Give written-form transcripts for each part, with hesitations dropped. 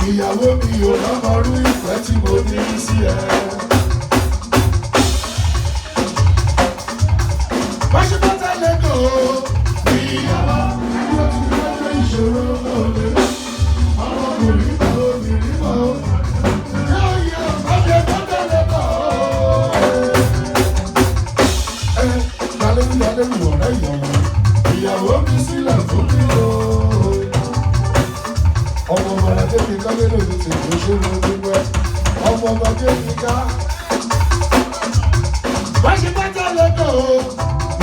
ìyàwó mi ò lọ́mọrú ìfẹ́ tí mo ní sí ẹ. Báṣe bá tẹ́lẹ̀ kò ìyàwó ìwé tí wọ́n fẹ́ ìṣòro lóde. Ọmọkùnrin kan obìnrin kan yóò yẹ báṣe bá tẹ́lẹ̀ kò. Dalẹ́rù ọ̀rẹ́ ìyàwó mi sílẹ̀ fún mi o. Ọmọ ọmọdé tẹ́mi ká lé lòdì tí kò ṣe lọ gbogbo ẹ̀. Ọmọ ọmọdé mi ká. Wá ṣe pátá lọ́kọ̀ o.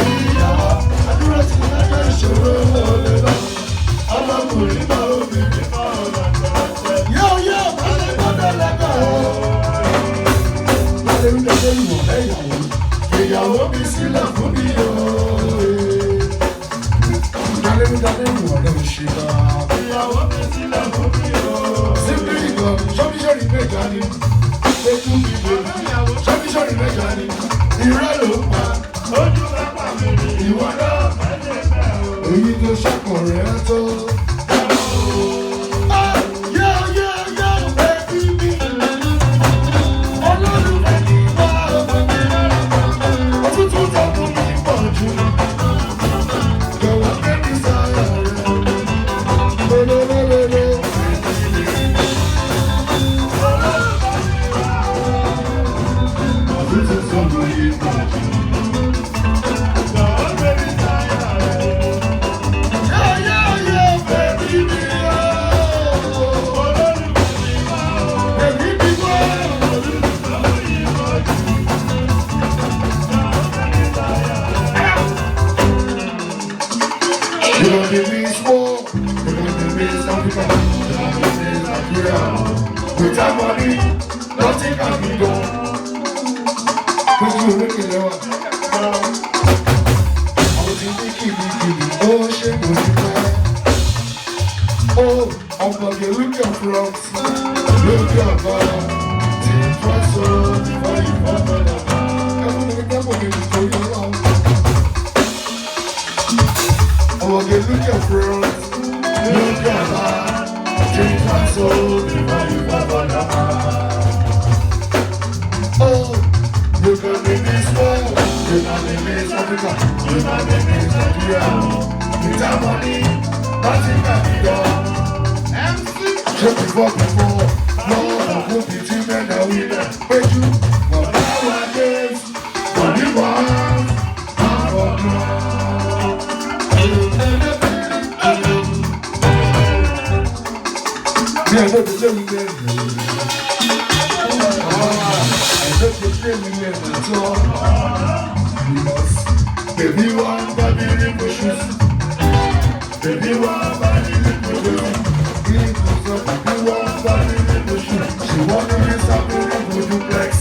Ìyàwó àdúrà ti lẹ́jọ́ ìṣòro lọ́lẹ̀ lọ. Ọmọkùnrin bá obìnrin bá ọ̀nà pẹ̀lẹ́pẹ̀. Yóò wá ṣe pátá lọ́kọ̀ o. Lálẹ́rú ìwọ̀n ẹ̀yàwó. Ìyàwó mi sílẹ̀ fún mi o. Lálẹ́rú ọ̀rẹ́ mi ṣe bá. Ìyàwó mi sílẹ̀ fún mi o. Síbírí gan, ṣọ́bíṣọ́rì mẹ́jà ni. Ètò ìbò, ṣọ́bíṣọ́rì mẹ́jà ni. Irọ́ ló pa. Ojú pápá mi ni ìwọ náà mẹ́lẹ̀ bẹ́ẹ̀ o. Èyí tó ṣàkọ̀rẹ́ tó. Without money, nothing can be done. Put you looking at I was in the kitty, oh, shit, what you got? Oh, I'm gonna get look your front, look your back, take my soul, before you fall on the back. I'm gonna get up again for your love. I'm gonna get look your front, look your back. Take my soul before you fall on the back. Oh, you can be this world, you can be this Africa, you can be this Nigeria. Without money, nothing can be done. Just before, Lord, I hope you two men are winning. But you, but nowadays, but you want, I'm for I know the living there. I know the living there at all. Baby, one body in the shoes. Baby, one body in the shoes. Baby, one body in the shoes. She wanted to stop in the duplex.